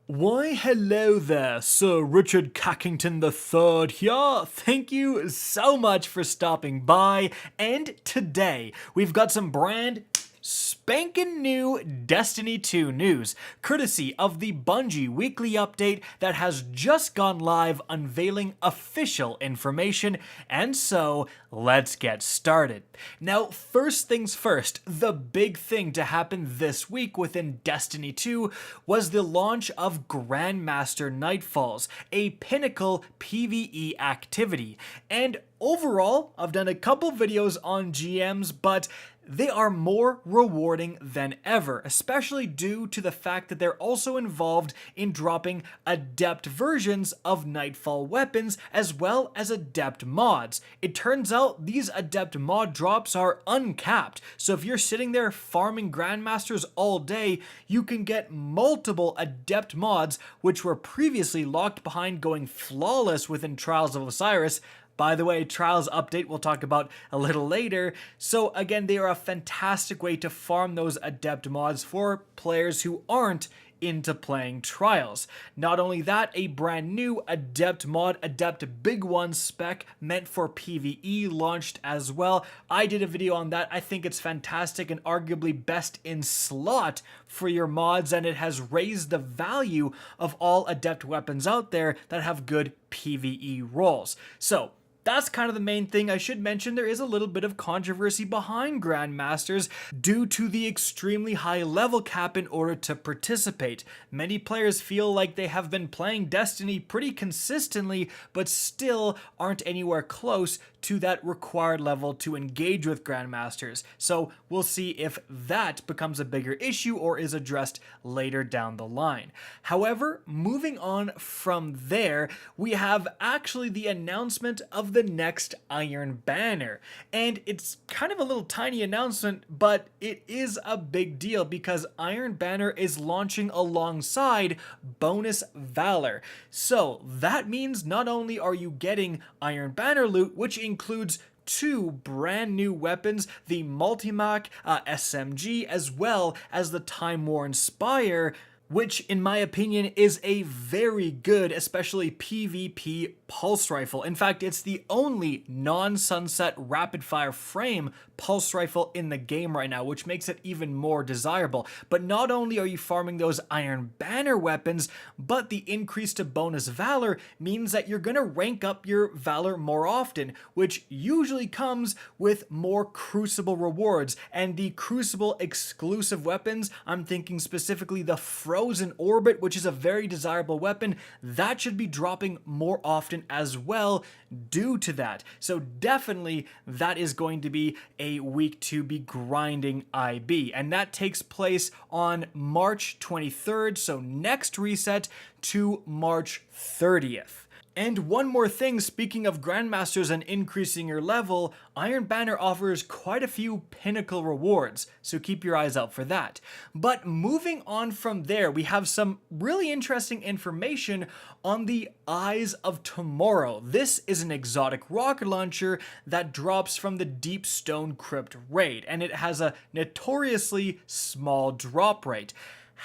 Why, hello there, Sir Richard Cackington III here. Thank you so much for stopping by. And today, we've got some brand spankin' new Destiny 2 news, courtesy of the Bungie weekly update that has just gone live unveiling official information, and so let's get started. Now, first things first, the big thing to happen this week within Destiny 2 was the launch of Grandmaster Nightfalls, a pinnacle PvE activity. And overall, I've done a couple videos on GMs, but they are more rewarding than ever, especially due to the fact that they're also involved in dropping adept versions of Nightfall weapons as well as adept mods. It turns out these adept mod drops are uncapped, so if you're sitting there farming Grandmasters all day, you can get multiple adept mods which were previously locked behind going flawless within Trials of Osiris. By the way, Trials update we'll talk about a little later. So again, they are a fantastic way to farm those adept mods for players who aren't into playing Trials. Not only that, a brand new adept mod, adept big one spec meant for PvE launched as well. I did a video on that. I think it's fantastic and arguably best in slot for your mods, and it has raised the value of all adept weapons out there that have good PvE roles. So that's kind of the main thing. I should mention there is a little bit of controversy behind Grandmasters due to the extremely high level cap in order to participate. Many players feel like they have been playing Destiny pretty consistently, but still aren't anywhere close to that required level to engage with Grandmasters. So we'll see if that becomes a bigger issue or is addressed later down the line. However, moving on from there, we have actually the announcement of the next Iron Banner. And it's kind of a little tiny announcement, but it is a big deal because Iron Banner is launching alongside Bonus Valor. So that means not only are you getting Iron Banner loot, which includes two brand new weapons, the Multimac SMG, as well as the Time Worn Spire, which in my opinion is a very good, especially PvP pulse rifle. In fact, it's the only non-sunset rapid fire frame pulse rifle in the game right now, which makes it even more desirable. But not only are you farming those Iron Banner weapons, but the increase to bonus Valor means that you're gonna rank up your Valor more often, which usually comes with more Crucible rewards. And the Crucible exclusive weapons, I'm thinking specifically the Frozen Orbit, which is a very desirable weapon, that should be dropping more often as well due to that. So definitely that is going to be a week to be grinding IB, and that takes place on March 23rd, so next reset to March 30th. And one more thing, speaking of Grandmasters and increasing your level, Iron Banner offers quite a few pinnacle rewards, so keep your eyes out for that. But moving on from there, we have some really interesting information on the Eyes of Tomorrow. This is an exotic rocket launcher that drops from the Deep Stone Crypt raid, and it has a notoriously small drop rate.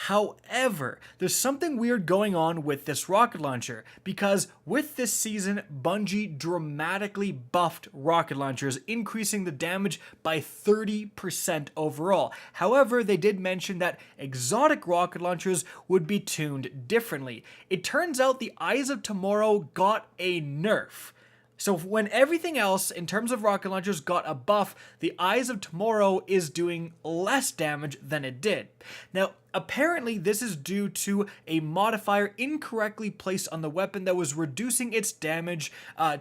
However, there's something weird going on with this rocket launcher, because with this season, Bungie dramatically buffed rocket launchers, increasing the damage by 30% overall. However, they did mention that exotic rocket launchers would be tuned differently. It turns out the Eyes of Tomorrow got a nerf. So when everything else in terms of rocket launchers got a buff, the Eyes of Tomorrow is doing less damage than it did. Now, apparently this is due to a modifier incorrectly placed on the weapon that was reducing its damage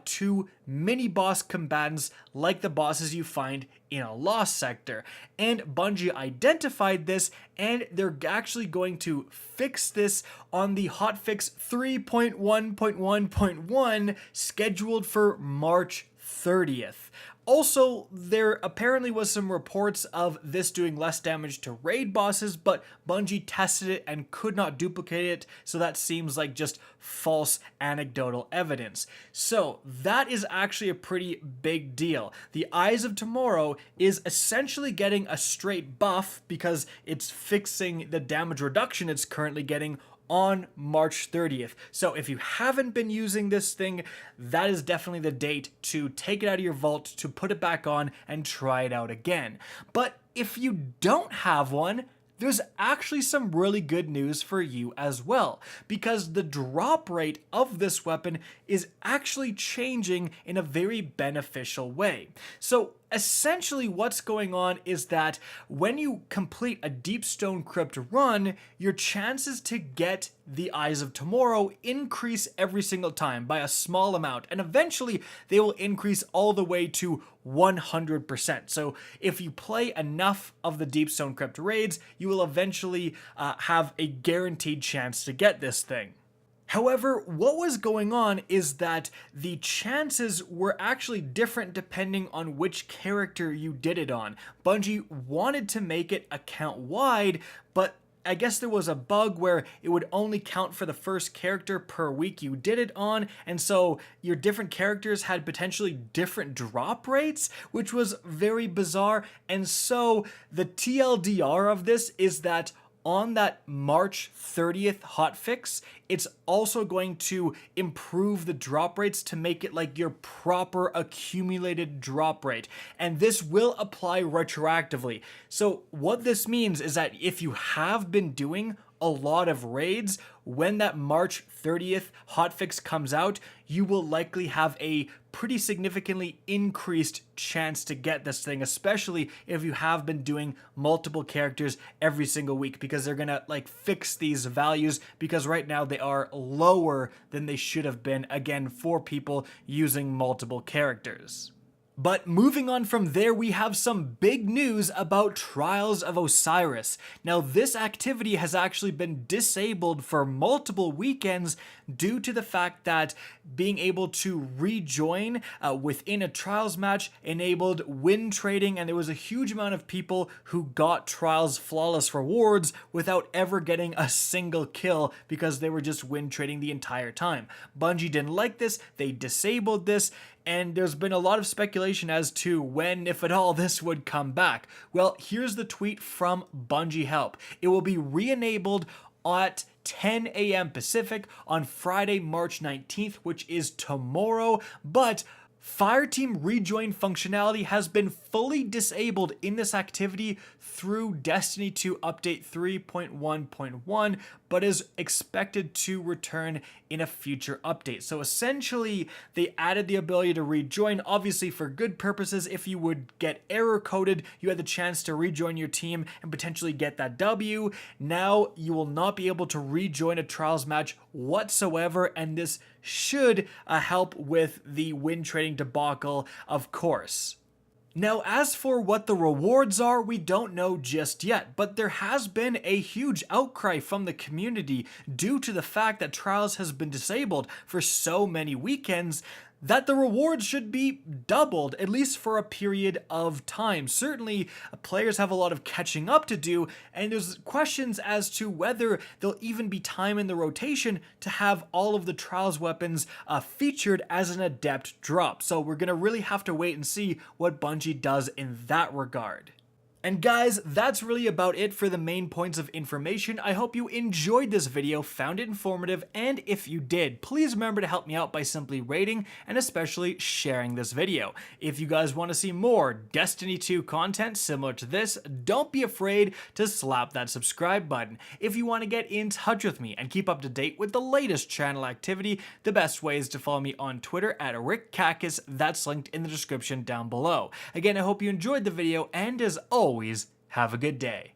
to mini-boss combatants like the bosses you find in a Lost sector. And Bungie identified this, and they're actually going to fix this on the hotfix 3.1.1.1 scheduled for March 30th. Also, there apparently was some reports of this doing less damage to raid bosses, but Bungie tested it and could not duplicate it, so that seems like just false anecdotal evidence. So that is actually a pretty big deal. The Eyes of Tomorrow is essentially getting a straight buff because it's fixing the damage reduction it's currently getting on March 30th. So if you haven't been using this thing, that is definitely the date to take it out of your vault, to put it back on and try it out again. But if you don't have one, there's actually some really good news for you as well, because the drop rate of this weapon is actually changing in a very beneficial way. So essentially what's going on is that when you complete a Deep Stone Crypt run, your chances to get the Eyes of Tomorrow increase every single time by a small amount, and eventually they will increase all the way to 100%. So if you play enough of the Deep Stone Crypt raids, you will eventually have a guaranteed chance to get this thing. However, what was going on is that the chances were actually different depending on which character you did it on. Bungie wanted to make it account-wide, but I guess there was a bug where it would only count for the first character per week you did it on, and so your different characters had potentially different drop rates, which was very bizarre. And so the TLDR of this is that on that March 30th hotfix, it's also going to improve the drop rates to make it like your proper accumulated drop rate. And this will apply retroactively. So what this means is that if you have been doing a lot of raids, when that March 30th hotfix comes out, you will likely have a pretty significantly increased chance to get this thing, especially if you have been doing multiple characters every single week, because they're gonna like fix these values, because right now they are lower than they should have been, again, for people using multiple characters. But moving on from there, we have some big news about Trials of Osiris. Now, this activity has actually been disabled for multiple weekends due to the fact that being able to rejoin within a Trials match enabled win trading, and there was a huge amount of people who got Trials flawless rewards without ever getting a single kill because they were just win trading the entire time. Bungie didn't like this, they disabled this, and there's been a lot of speculation as to when, if at all, this would come back. Well, here's the tweet from Bungie Help. It will be re-enabled at 10 a.m. Pacific on Friday, March 19th, which is tomorrow, but Fireteam rejoin functionality has been fully disabled in this activity through Destiny 2 update 3.1.1, but is expected to return in a future update. So essentially, they added the ability to rejoin, obviously for good purposes. If you would get error coded, you had the chance to rejoin your team and potentially get that W. Now you will not be able to rejoin a Trials match whatsoever, and this should help with the win trading debacle, of course. Now, as for what the rewards are, we don't know just yet, but there has been a huge outcry from the community due to the fact that Trials has been disabled for so many weekends that the rewards should be doubled, at least for a period of time. Certainly, players have a lot of catching up to do, and there's questions as to whether there'll even be time in the rotation to have all of the Trials weapons featured as an Adept drop. So we're gonna really have to wait and see what Bungie does in that regard. And guys, that's really about it for the main points of information. I hope you enjoyed this video, found it informative, and if you did, please remember to help me out by simply rating and especially sharing this video. If you guys want to see more Destiny 2 content similar to this, don't be afraid to slap that subscribe button. If you want to get in touch with me and keep up to date with the latest channel activity, the best way is to follow me on Twitter at RickKakis. That's linked in the description down below. Again, I hope you enjoyed the video, and as always, have a good day.